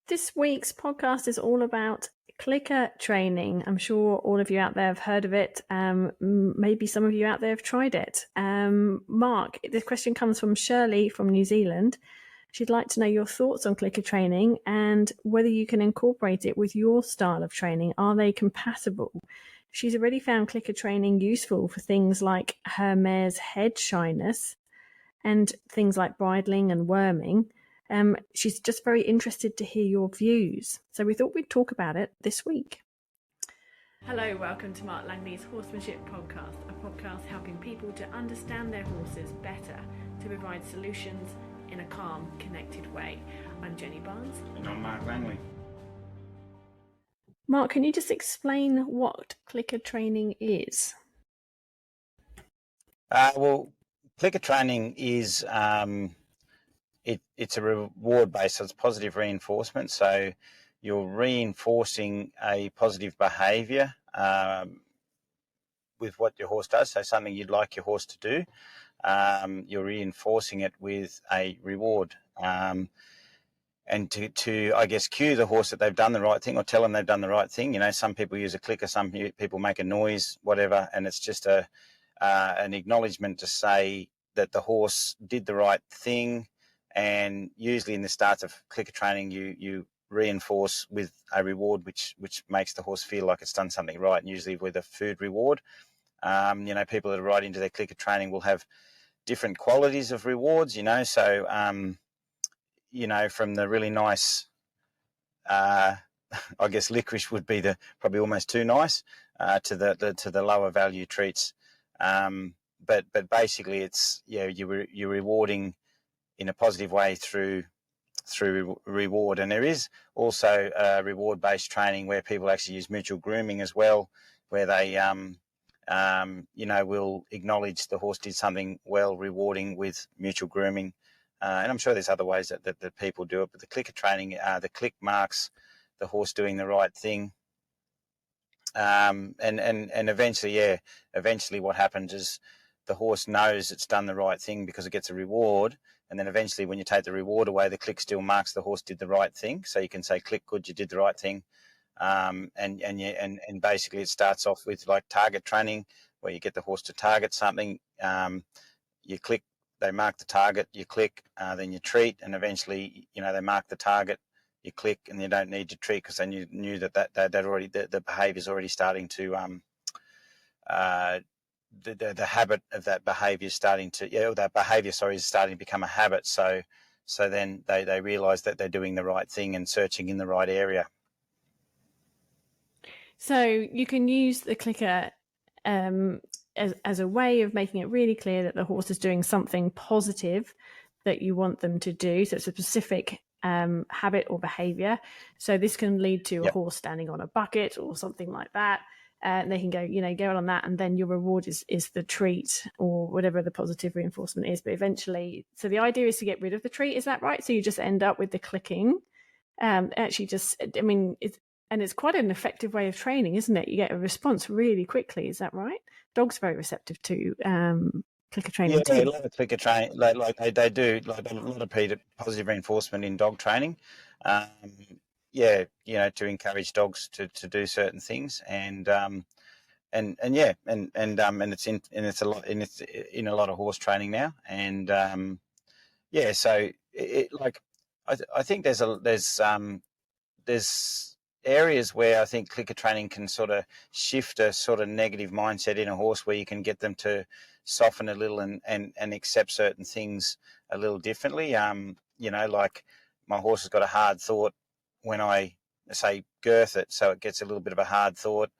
This week's podcast is all about clicker training. I'm sure all of you out there have heard of it. Maybe some of you out there have tried it. Mark, this question comes from Shirley from New Zealand. She'd like to know your thoughts on clicker training and whether you can incorporate it with your style of training. Are they compatible? She's already found clicker training useful for things like her mare's head shyness and things like bridling and worming. She's just very interested to hear your views. So we thought we'd talk about it this week. Hello, welcome to Mark Langley's Horsemanship Podcast, a podcast helping people to understand their horses better, to provide solutions in a calm, connected way. I'm Jenny Barnes. And I'm Mark Langley. Mark, can you just explain what clicker training is? Well, clicker training is it's a reward based, so it's positive reinforcement. So you're reinforcing a positive behaviour with what your horse does. So something you'd like your horse to do, you're reinforcing it with a reward. And to I guess cue the horse that they've done the right thing or tell them they've done the right thing. You know, some people use a clicker, some people make a noise, whatever, and it's just an acknowledgement to say that the horse did the right thing. And usually in the start of clicker training, you reinforce with a reward which makes the horse feel like it's done something right, and usually with a food reward. People that are right into their clicker training will have different qualities of rewards, so from the really nice, I guess licorice would be probably almost too nice, to the lower value treats. But basically it's, you're rewarding in a positive way through reward. And there is also reward-based training where people actually use mutual grooming as well, where they, will acknowledge the horse did something well, rewarding with mutual grooming. And I'm sure there's other ways that people do it, but the clicker training, the click marks the horse doing the right thing. And eventually what happens is the horse knows it's done the right thing because it gets a reward. And then eventually when you take the reward away, the click still marks the horse did the right thing. So you can say, click, good, you did the right thing. And basically it starts off with like target training, where you get the horse to target something. You click, they mark the target, you click, then you treat, and eventually, they mark the target, you click, and you don't need to treat because they knew that already the behaviour is already starting to the habit of that behaviour is starting to is starting to become a habit. So then they realise that they're doing the right thing and searching in the right area. So you can use the clicker as a way of making it really clear that the horse is doing something positive that you want them to do. So it's a specific habit or behaviour. So this can lead to a horse standing on a bucket or something like that. And they can go on that, and then your reward is the treat or whatever the positive reinforcement is. But eventually, so the idea is to get rid of the treat. Is that right? So you just end up with the clicking. It's quite an effective way of training, isn't it? You get a response really quickly. Is that right? Dogs are very receptive to clicker training too. Yeah, a lot of clicker training, like they do, like a lot of positive reinforcement in dog training. To encourage dogs to do certain things, and it's in a lot of horse training now, and so I think there's areas where I think clicker training can sort of shift a sort of negative mindset in a horse, where you can get them to soften a little and accept certain things a little differently. Like my horse has got a hard thought when I say girth it, so it gets a little bit of a hard thought,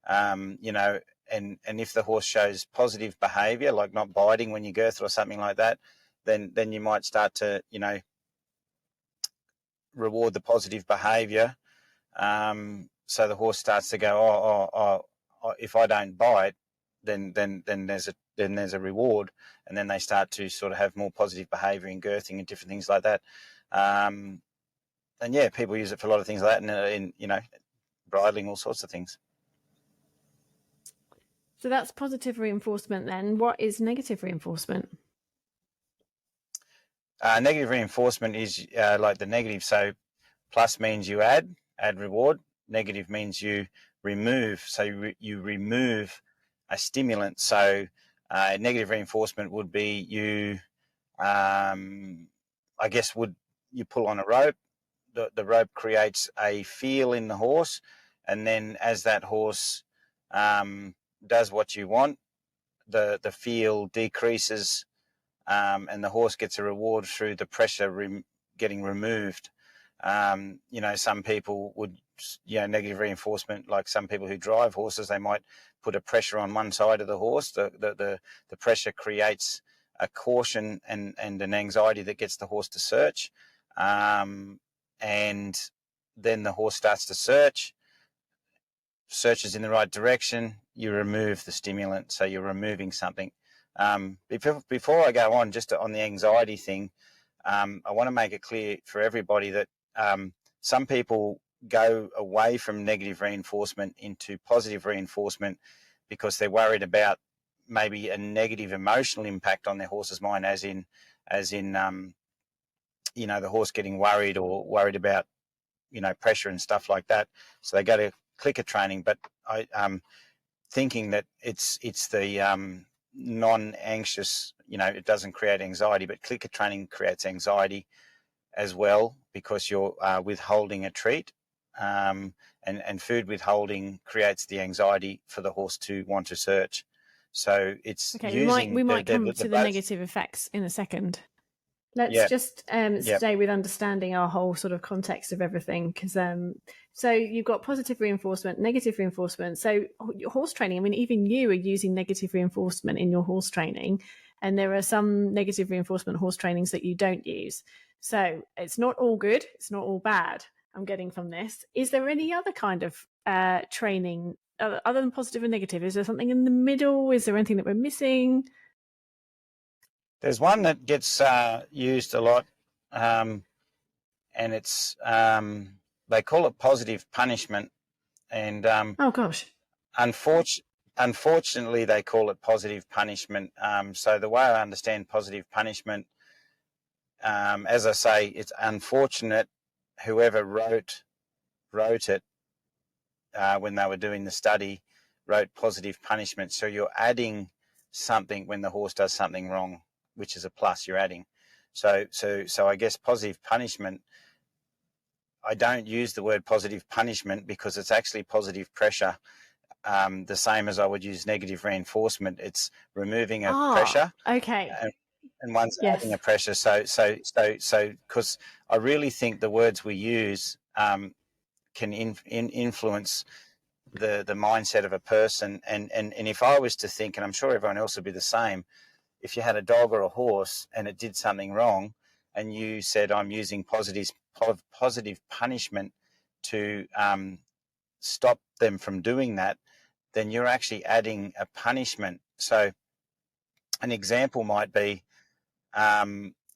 and if the horse shows positive behaviour, like not biting when you girth it or something like that, then you might start to, reward the positive behaviour. So the horse starts to go, if I don't bite, then there's a reward, and then they start to sort of have more positive behaviour in girthing and different things like that. And people use it for a lot of things like that, in bridling, all sorts of things. So that's positive reinforcement then. What is negative reinforcement? Negative reinforcement is like the negative. So Plus means you add reward. Negative means you remove. So you remove a stimulant. So negative reinforcement would be you, I guess, would you pull on a rope. The rope creates a feel in the horse, and then as that horse does what you want, the feel decreases, and the horse gets a reward through the pressure getting removed. Some people would, negative reinforcement, like some people who drive horses, they might put a pressure on one side of the horse. The pressure creates a caution and an anxiety that gets the horse to search. And then the horse starts to searches in the right direction, you remove the stimulant, so you're removing something. Before I go on, just on the anxiety thing, I want to make it clear for everybody that some people go away from negative reinforcement into positive reinforcement because they're worried about maybe a negative emotional impact on their horse's mind, as in the horse getting worried or worried about pressure and stuff like that. So they go to clicker training, but I'm thinking that it's the non-anxious, it doesn't create anxiety, but clicker training creates anxiety as well because you're withholding a treat, and food withholding creates the anxiety for the horse to want to search. So it's okay. We might come to the negative effects in a second. Let's just stay with understanding our whole sort of context of everything, because so you've got positive reinforcement, negative reinforcement. So your horse training, I mean, even you are using negative reinforcement in your horse training, and there are some negative reinforcement horse trainings that you don't use. So it's not all good, it's not all bad, I'm getting from this. Is there any other kind of training other than positive and negative? Is there something in the middle? Is there anything that we're missing? There's one that gets used a lot, and it's they call it positive punishment. And oh gosh, unfortunately, they call it positive punishment. So the way I understand positive punishment, as I say, it's unfortunate whoever wrote it when they were doing the study wrote positive punishment. So you're adding something when the horse does something wrong, which is a plus you're adding. So I guess positive punishment, I don't use the word positive punishment because it's actually positive pressure, the same as I would use negative reinforcement. It's removing a pressure. Okay. And one's adding a pressure. So because I really think the words we use can influence the mindset of a person. And if I was to think, and I'm sure everyone else would be the same, if you had a dog or a horse and it did something wrong and you said, I'm using positive punishment to stop them from doing that, then you're actually adding a punishment. So an example might be a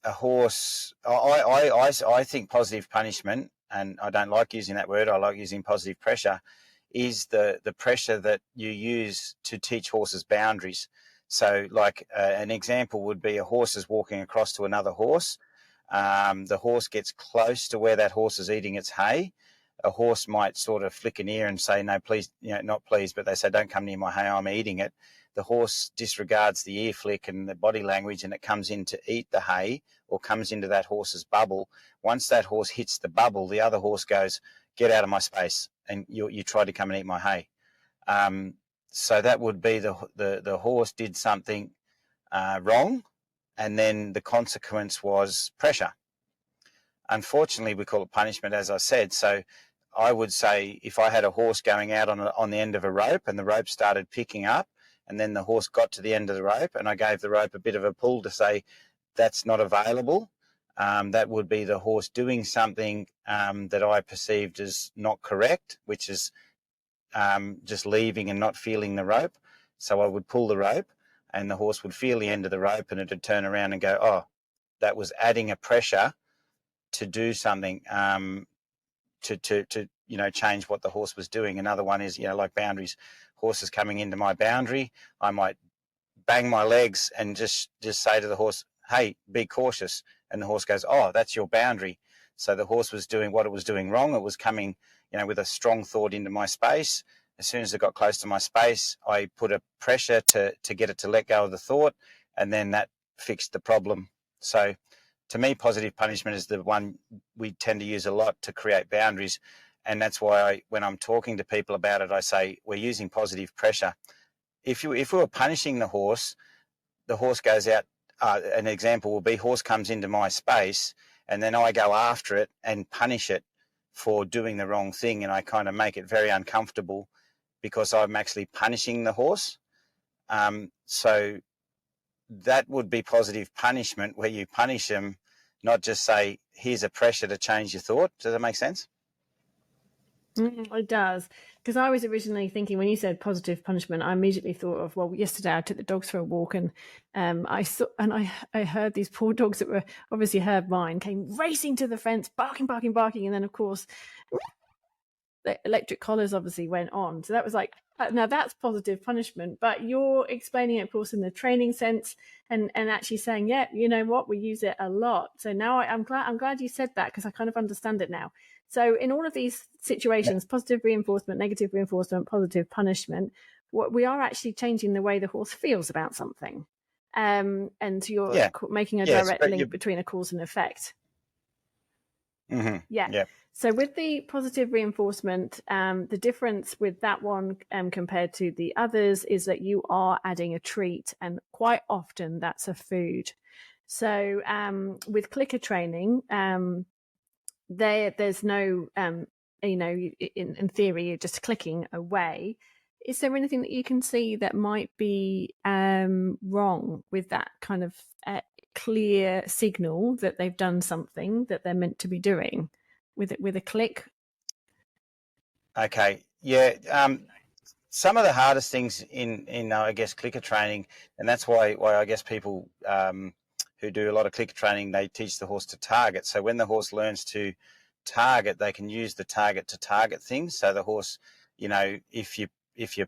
horse. I think positive punishment, and I don't like using that word, I like using positive pressure, is the pressure that you use to teach horses boundaries. So like an example would be a horse is walking across to another horse. The horse gets close to where that horse is eating its hay. A horse might sort of flick an ear and say, no, please, not please, but they say, don't come near my hay, I'm eating it. The horse disregards the ear flick and the body language, and it comes in to eat the hay or comes into that horse's bubble. Once that horse hits the bubble, the other horse goes, get out of my space, and you try to come and eat my hay. So that would be the horse did something wrong, and then the consequence was pressure. Unfortunately, we call it punishment, as I said. So I would say if I had a horse going out on the end of a rope and the rope started picking up, and then the horse got to the end of the rope and I gave the rope a bit of a pull to say that's not available, that would be the horse doing something that I perceived as not correct, which is just leaving and not feeling the rope. So I would pull the rope and the horse would feel the end of the rope and it would turn around and go, oh, that was adding a pressure to do something, to change what the horse was doing. Another one is, like boundaries. Horses coming into my boundary, I might bang my legs and just say to the horse, hey, be cautious. And the horse goes, oh, that's your boundary. So the horse was doing what it was doing wrong. It was coming, with a strong thought into my space. As soon as it got close to my space, I put a pressure to get it to let go of the thought, and then that fixed the problem. So to me, positive punishment is the one we tend to use a lot to create boundaries. And that's why when I'm talking to people about it, I say we're using positive pressure. If we were punishing the horse goes out. An example will be horse comes into my space, and then I go after it and punish it for doing the wrong thing, and I kind of make it very uncomfortable because I'm actually punishing the horse. So that would be positive punishment, where you punish them, not just say, here's a pressure to change your thought. Does that make sense? It does, because I was originally thinking, when you said positive punishment, I immediately thought of, well, yesterday I took the dogs for a walk, and I heard these poor dogs that were obviously herd mine came racing to the fence, barking, and then of course the electric collars obviously went on. So that was like, now that's positive punishment. But you're explaining it, of course, in the training sense, and actually saying, yeah, you know what, we use it a lot. So now I'm glad you said that, because I kind of understand it now. So in all of these situations, positive reinforcement, negative reinforcement, positive punishment, what we are actually changing the way the horse feels about something. And you're making a direct link between a cause and effect. Mm-hmm. Yeah. So with the positive reinforcement, the difference with that one compared to the others is that you are adding a treat, and quite often that's a food. So with clicker training, there's no, in theory, you're just clicking away. Is there anything that you can see that might be wrong with that kind of clear signal that they've done something that they're meant to be doing with a click? Okay. Yeah. Some of the hardest things in I guess clicker training, and that's why I guess people who do a lot of clicker training, they teach the horse to target. So when the horse learns to target, they can use the target to target things. So the horse, if you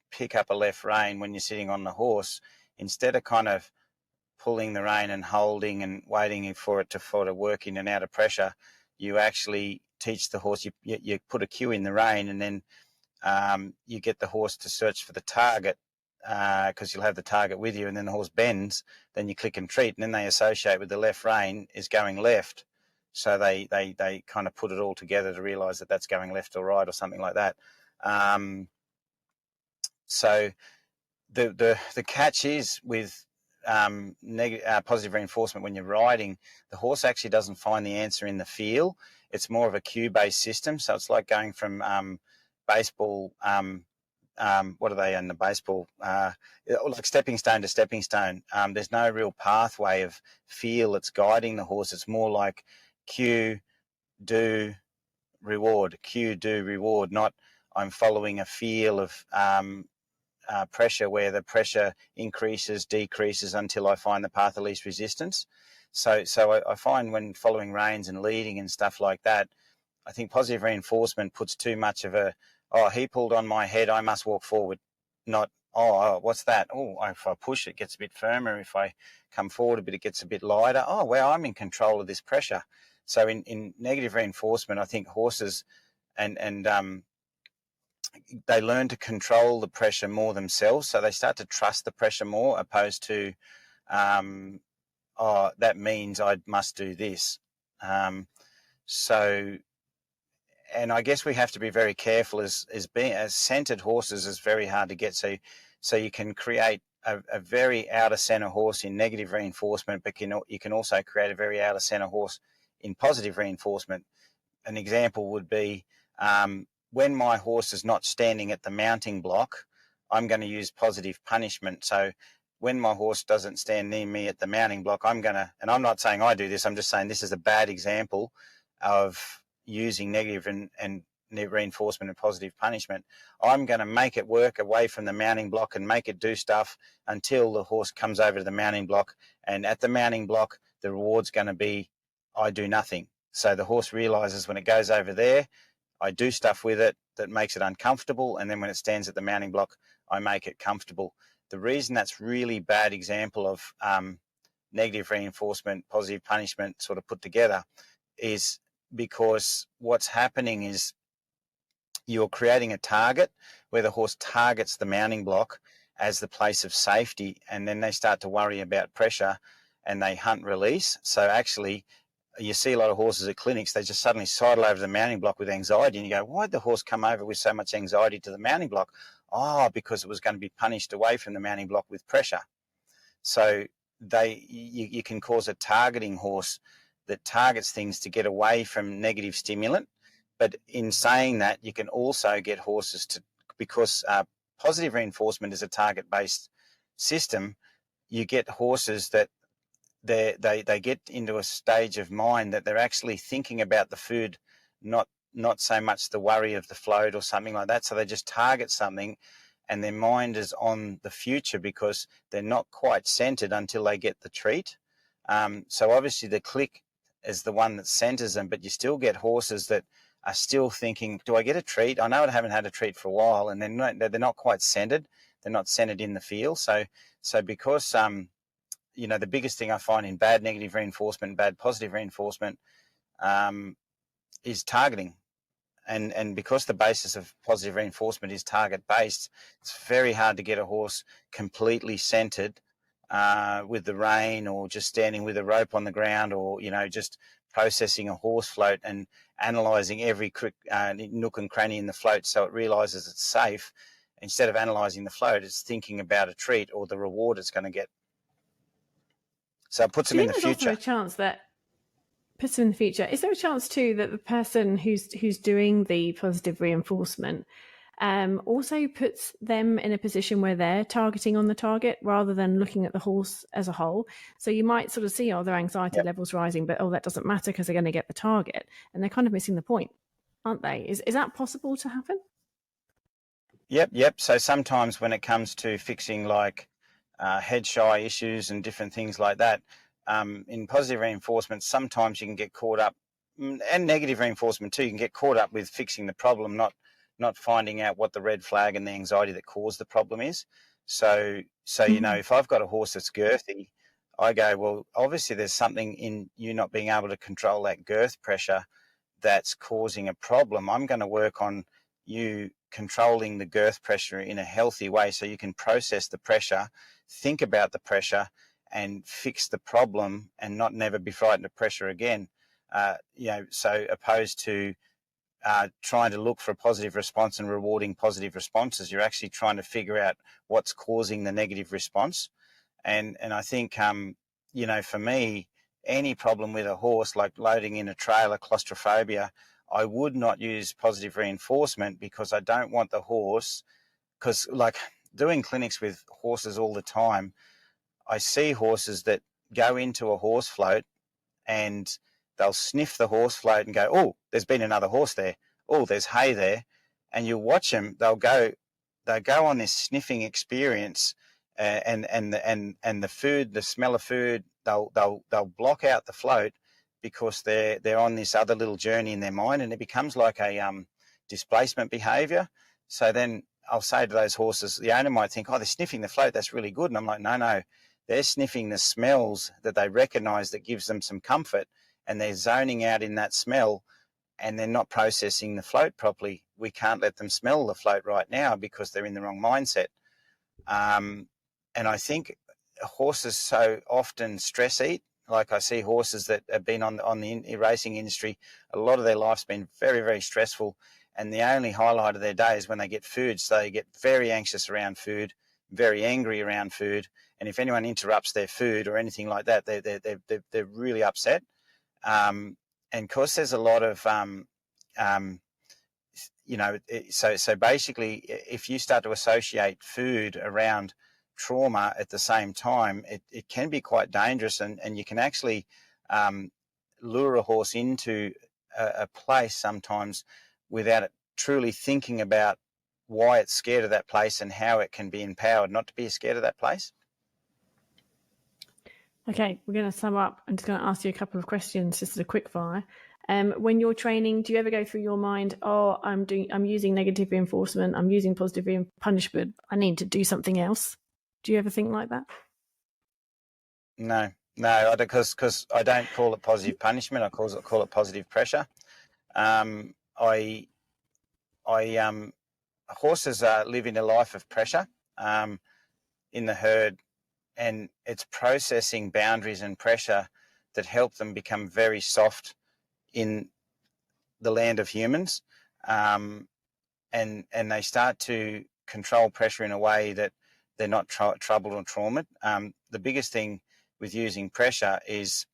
pick up a left rein when you're sitting on the horse, instead of kind of pulling the rein and holding and waiting for it to sort of work in and out of pressure, you actually teach the horse, you put a cue in the rein, and then you get the horse to search for the target, because you'll have the target with you, and then the horse bends, then you click and treat, and then they associate with the left rein is going left. So they kind of put it all together to realise that that's going left or right or something like that. So the catch is with positive reinforcement, when you're riding, the horse actually doesn't find the answer in the feel. It's more of a cue-based system. So it's like going from baseball, what are they in the baseball? Like stepping stone to stepping stone. There's no real pathway of feel that's guiding the horse. It's more like cue, do, reward, cue, do, reward, not I'm following a feel of pressure, where the pressure increases, decreases until I find the path of least resistance. So I find when following reins and leading and stuff like that, I think positive reinforcement puts too much of a, he pulled on my head, I must walk forward. Not, what's that? If I push, it gets a bit firmer. If I come forward a bit, it gets a bit lighter. I'm in control of this pressure. So in negative reinforcement, I think horses and they learn to control the pressure more themselves. So they start to trust the pressure more, opposed to, that means I must do this. And I guess we have to be very careful as centered horses is very hard to get. So you can create a very out of center horse in negative reinforcement, but you can also create a very out of center horse in positive reinforcement. An example would be when my horse is not standing at the mounting block, I'm going to use positive punishment. So when my horse doesn't stand near me at the mounting block, and I'm not saying I do this, I'm just saying this is a bad example of using negative and reinforcement and positive punishment. I'm going to make it work away from the mounting block and make it do stuff until the horse comes over to the mounting block. And at the mounting block, the reward's going to be I do nothing. So the horse realizes when it goes over there, I do stuff with it that makes it uncomfortable, and then when it stands at the mounting block, I make it comfortable. The reason that's really bad example of negative reinforcement, positive punishment sort of put together is because what's happening is you're creating a target where the horse targets the mounting block as the place of safety, and then they start to worry about pressure and they hunt release. So actually, you see a lot of horses at clinics, they just suddenly sidle over the mounting block with anxiety, and you go, why'd the horse come over with so much anxiety to the mounting block? Oh, because it was going to be punished away from the mounting block with pressure. So you can cause a targeting horse that targets things to get away from negative stimulant. But in saying that, you can also get horses to, because positive reinforcement is a target-based system, you get horses that they get into a stage of mind that they're actually thinking about the food, not so much the worry of the float or something like that. So they just target something and their mind is on the future because they're not quite centered until they get the treat. So obviously the click is the one that centers them, but you still get horses that are still thinking, do I get a treat? I know I haven't had a treat for a while, and they're not quite centered. They're not centered in the field. So because the biggest thing I find in bad negative reinforcement, bad positive reinforcement, is targeting. And because the basis of positive reinforcement is target based, it's very hard to get a horse completely centered with the rein, or just standing with a rope on the ground, or just processing a horse float and analysing every nook and cranny in the float so it realises it's safe. Instead of analysing the float, it's thinking about a treat or the reward it's going to get. So it puts them in the future. There's also a chance that puts them in the future. Is there a chance too that the person who's doing the positive reinforcement also puts them in a position where they're targeting on the target rather than looking at the horse as a whole? So you might sort of see, their anxiety levels rising, but that doesn't matter because they're going to get the target, and they're kind of missing the point, aren't they? Is that possible to happen? Yep. So sometimes when it comes to fixing like head shy issues and different things like that, in positive reinforcement, sometimes you can get caught up, and negative reinforcement too, you can get caught up with fixing the problem, not finding out what the red flag and the anxiety that caused the problem is. So if I've got a horse that's girthy, I go, well, obviously there's something in you not being able to control that girth pressure that's causing a problem. I'm going to work on you controlling the girth pressure in a healthy way so you can process the pressure, think about the pressure, and fix the problem and not never be frightened of pressure again. So opposed to trying to look for a positive response and rewarding positive responses, you're actually trying to figure out what's causing the negative response. And I think, for me, any problem with a horse, like loading in a trailer, claustrophobia, I would not use positive reinforcement because I don't want the horse, because like doing clinics with horses all the time, I see horses that go into a horse float and they'll sniff the horse float and go, oh, there's been another horse there. Oh, there's hay there. And you watch them, they'll go on this sniffing experience, and the food, the smell of food, they'll block out the float because they're on this other little journey in their mind, and it becomes like a displacement behaviour. So then I'll say to those horses, the owner might think, oh, they're sniffing the float, that's really good. And I'm like, no, they're sniffing the smells that they recognise that gives them some comfort, and they're zoning out in that smell, and they're not processing the float properly. We can't let them smell the float right now because they're in the wrong mindset. And I think horses so often stress eat. Like I see horses that have been on the racing industry, a lot of their life's been very, very stressful, and the only highlight of their day is when they get food. So they get very anxious around food, very angry around food, and if anyone interrupts their food or anything like that, they're really upset. And of course, there's a lot of so basically, if you start to associate food around trauma at the same time, it can be quite dangerous, and you can actually lure a horse into a place sometimes without it truly thinking about why it's scared of that place and how it can be empowered not to be scared of that place. Okay, we're going to sum up. I'm just going to ask you a couple of questions, just as a quick fire. When you're training, do you ever go through your mind, I'm using negative reinforcement, I'm using positive punishment, I need to do something else? Do you ever think like that? No, No, because I don't call it positive punishment. I call it positive pressure. I horses live in a life of pressure in the herd, and it's processing boundaries and pressure that help them become very soft in the land of humans, and they start to control pressure in a way that they're not troubled or traumatized. The biggest thing with using pressure is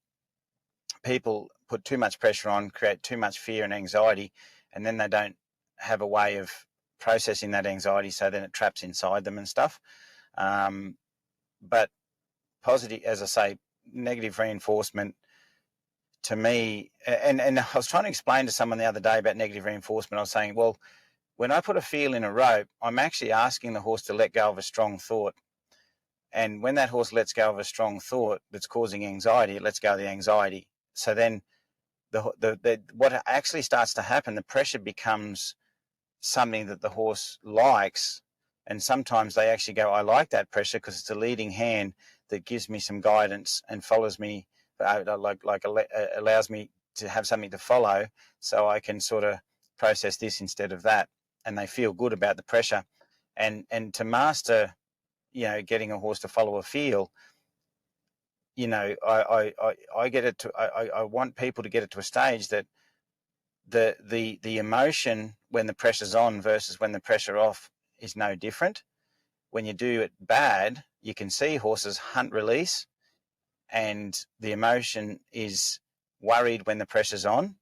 people put too much pressure on, create too much fear and anxiety, and then they don't have a way of processing that anxiety, so then it traps inside them and stuff. But positive, as I say, negative reinforcement to me, and I was trying to explain to someone the other day about negative reinforcement. I was saying, well, when I put a feel in a rope, I'm actually asking the horse to let go of a strong thought. And when that horse lets go of a strong thought that's causing anxiety, it lets go of the anxiety. So then what actually starts to happen, the pressure becomes something that the horse likes. And sometimes they actually go, I like that pressure because it's a leading hand that gives me some guidance and follows me, allows me to have something to follow, so I can sort of process this instead of that. And they feel good about the pressure. And to master, getting a horse to follow a feel, I get it to, I want people to get it to a stage that the emotion when the pressure's on versus when the pressure off is no different. When you do it bad, you can see horses hunt release, and the emotion is worried when the pressure's on,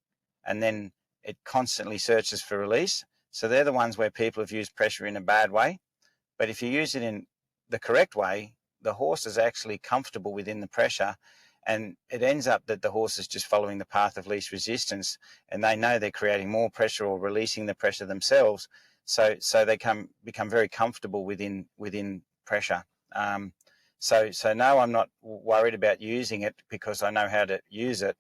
and then it constantly searches for release. So they're the ones where people have used pressure in a bad way. But if you use it in the correct way, the horse is actually comfortable within the pressure, and it ends up that the horse is just following the path of least resistance, and they know they're creating more pressure or releasing the pressure themselves. So they become very comfortable within pressure. So no, I'm not worried about using it because I know how to use it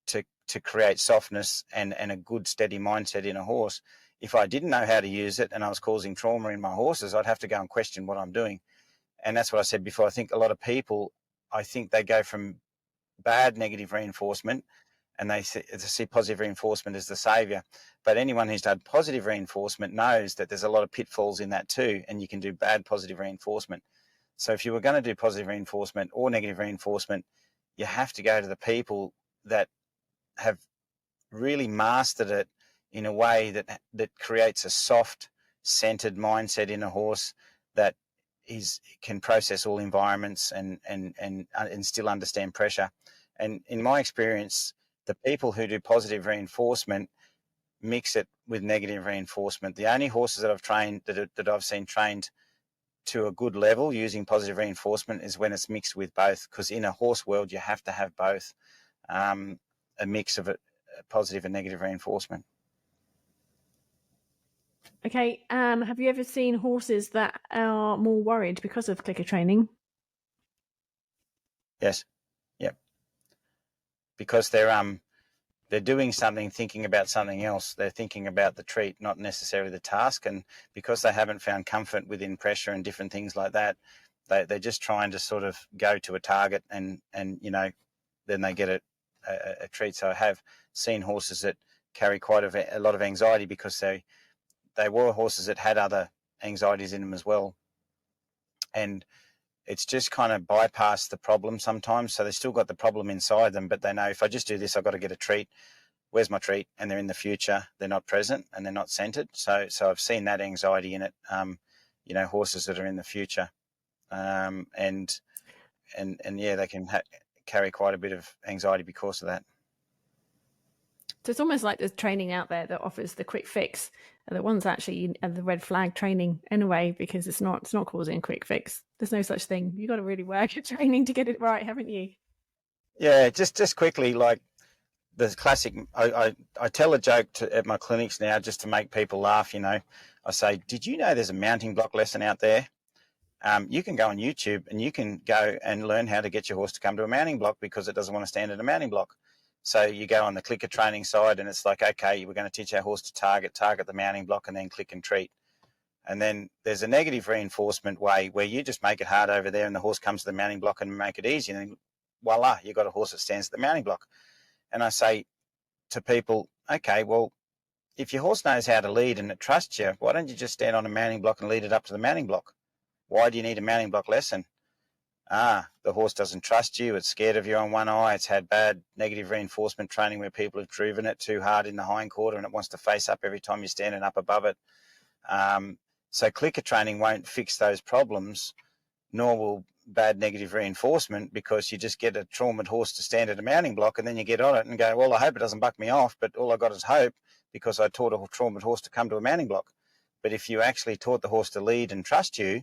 to create softness and a good steady mindset in a horse. If I didn't know how to use it and I was causing trauma in my horses, I'd have to go and question what I'm doing. And that's what I said before. I think a lot of people, they go from bad negative reinforcement and they see positive reinforcement as the savior. But anyone who's done positive reinforcement knows that there's a lot of pitfalls in that too, and you can do bad positive reinforcement. So if you were going to do positive reinforcement or negative reinforcement, you have to go to the people that have really mastered it in a way that creates a soft, centered mindset in a horse that can process all environments and still understand pressure. And in my experience, the people who do positive reinforcement mix it with negative reinforcement. The only horses that I've trained that I've seen trained to a good level using positive reinforcement is when it's mixed with both, because in a horse world you have to have both, a mix of positive and negative reinforcement. Okay, have you ever seen horses that are more worried because of clicker training? Yes. Yep. Because they're doing something, thinking about something else. They're thinking about the treat, not necessarily the task. And because they haven't found comfort within pressure and different things like that, they're just trying to sort of go to a target and then they get a treat. So I have seen horses that carry quite a lot of anxiety because they were horses that had other anxieties in them as well. And it's just kind of bypassed the problem sometimes. So they still got the problem inside them, but they know if I just do this, I've got to get a treat. Where's my treat? And they're in the future. They're not present and they're not centered. So I've seen that anxiety in it. Horses that are in the future, and yeah, they can carry quite a bit of anxiety because of that. So it's almost like there's training out there that offers the quick fix. And the one's actually the red flag training anyway, because it's not causing a quick fix. There's no such thing. You've got to really work at training to get it right, haven't you? Yeah, just quickly, like the classic, I tell a joke at my clinics now just to make people laugh, I say, did you know there's a mounting block lesson out there? You can go on YouTube and you can go and learn how to get your horse to come to a mounting block because it doesn't want to stand at a mounting block. So you go on the clicker training side and it's like, okay, we're going to teach our horse to target the mounting block and then click and treat. And then there's a negative reinforcement way where you just make it hard over there and the horse comes to the mounting block and make it easy. And voila, you've got a horse that stands at the mounting block. And I say to people, okay, well, if your horse knows how to lead and it trusts you, why don't you just stand on a mounting block and lead it up to the mounting block? Why do you need a mounting block lesson? The horse doesn't trust you. It's scared of you on one eye. It's had bad negative reinforcement training where people have driven it too hard in the hindquarter and it wants to face up every time you're standing up above it. So clicker training won't fix those problems, nor will bad negative reinforcement, because you just get a traumatized horse to stand at a mounting block and then you get on it and go, well, I hope it doesn't buck me off, but all I got is hope because I taught a traumatized horse to come to a mounting block. But if you actually taught the horse to lead and trust you,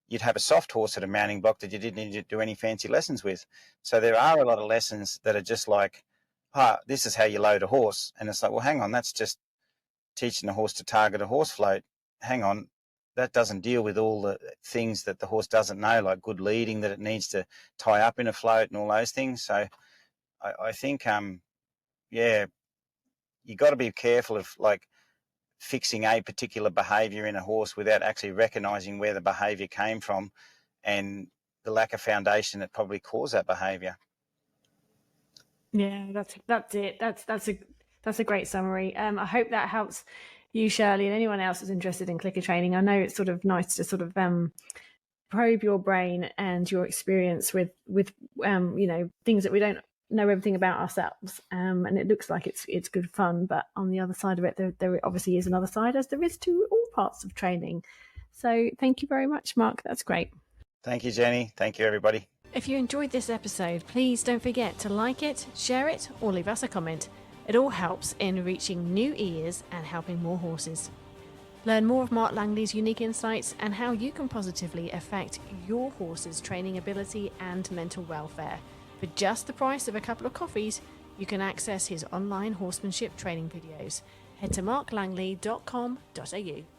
you'd have a soft horse at a mounting block that you didn't need to do any fancy lessons with. So there are a lot of lessons that are just like, this is how you load a horse. And it's like, well, hang on, that's just teaching the horse to target a horse float. Hang on, that doesn't deal with all the things that the horse doesn't know, like good leading, that it needs to tie up in a float and all those things. So I think, you got to be careful of like fixing a particular behaviour in a horse without actually recognising where the behaviour came from and the lack of foundation that probably caused that behaviour. Yeah, that's it. That's a great summary. I hope that helps you, Shirley, and anyone else who's interested in clicker training. I know it's sort of nice to sort of probe your brain and your experience with things that we don't know everything about ourselves, and it looks like it's good fun, but on the other side of it there obviously is another side, as there is to all parts of training. So thank you very much, Mark. That's great. Thank you, Jenny. Thank you, everybody. If you enjoyed this episode, please don't forget to like it, share it, or leave us a comment. It all helps in reaching new ears and helping more horses. Learn more of Mark Langley's unique insights and how you can positively affect your horse's training ability and mental welfare. For just the price of a couple of coffees, you can access his online horsemanship training videos. Head to marklangley.com.au.